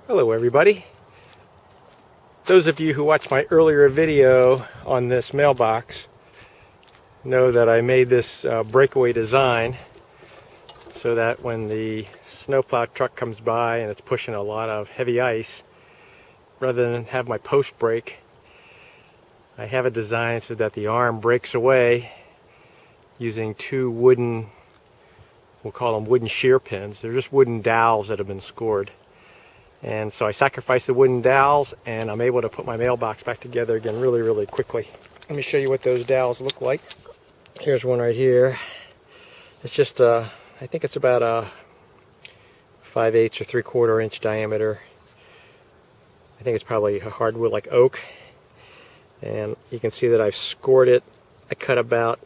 Hello everybody. Those of you who watched my earlier video on this mailbox know that I made this breakaway design so that when the snowplow truck comes by and it's pushing a lot of heavy ice, rather than have my post break, I have it designed so that the arm breaks away using two wooden, we'll call them wooden shear pins. They're just wooden dowels that have been scored. And so I sacrificed the wooden dowels and I'm able to put my mailbox back together again really quickly. Let me show you what those dowels look like. Here's one right here. It's just I think it's about a 5/8 or 3/4 inch diameter. I think it's probably a hardwood like oak. And you can see that I've scored it. I cut about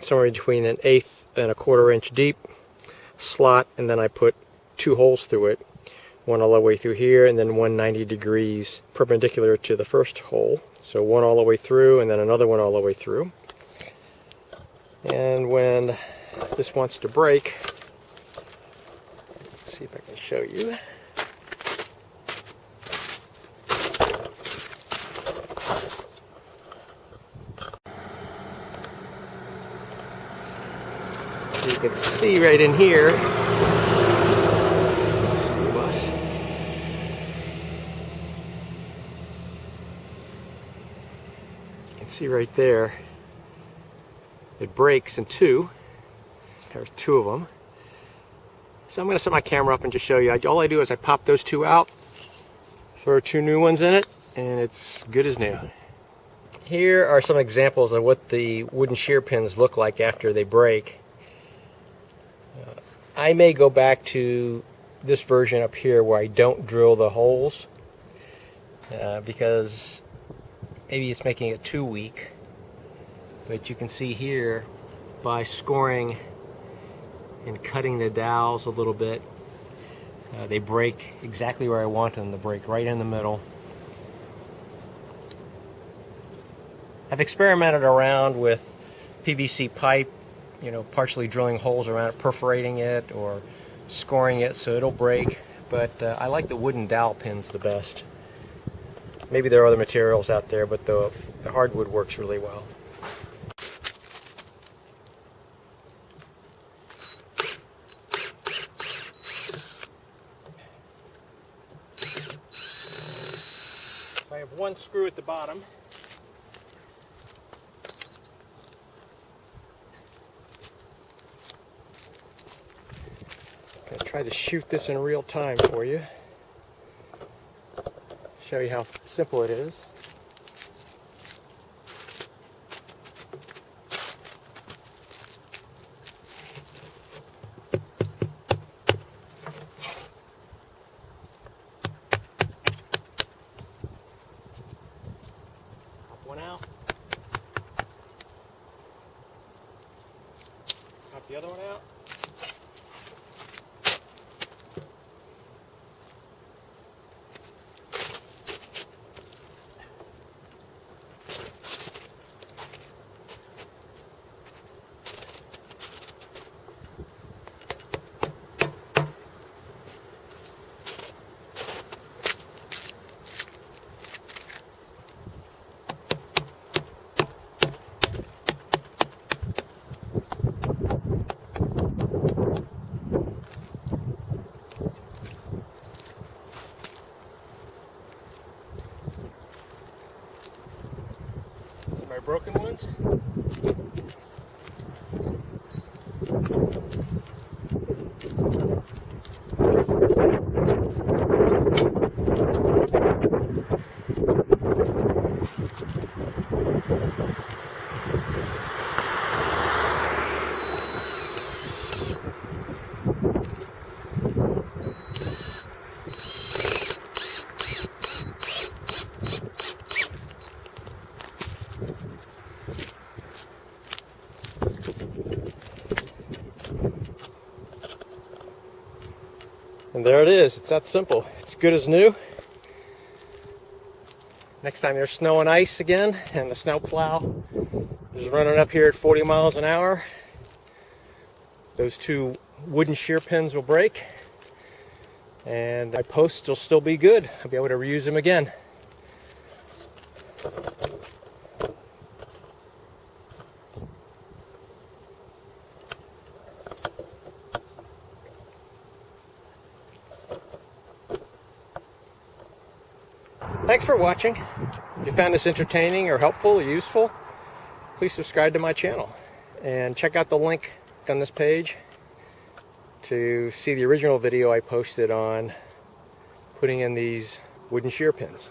somewhere between 1/8 and 1/4 inch deep slot, and then I put 2 holes through it. One all the way through here, and then one 90 degrees perpendicular to the first hole. So one all the way through, and then another one all the way through. And when this wants to break, let's see if I can show you. You can see right in here. See right there, it breaks in two. There's 2 of them. So I'm going to set my camera up and just show you. All I do is I pop those 2 out, throw 2 new ones in it, and it's good as new. Here are some examples of what the wooden shear pins look like after they break. I may go back to this version up here where I don't drill the holes because maybe it's making it too weak, but you can see here by scoring and cutting the dowels a little bit, they break exactly where I want them to break, right in the middle. I've experimented around with PVC pipe, partially drilling holes around it, perforating it, or scoring it so it'll break, but I like the wooden dowel pins the best. Maybe there are other materials out there, but the hardwood works really well. I have one screw at the bottom. I'm going to try to shoot this in real time for you. Show you how simple it is. Pop one out. Pop the other one out. My broken ones. And there it is. It's that simple. It's good as new. Next time there's snow and ice again and the snow plow is running up here at 40 miles an hour, those 2 wooden shear pins will break and my posts will still be good. I'll be able to reuse them again. Thanks for watching. If you found this entertaining or helpful or useful, please subscribe to my channel and check out the link on this page to see the original video I posted on putting in these wooden shear pins.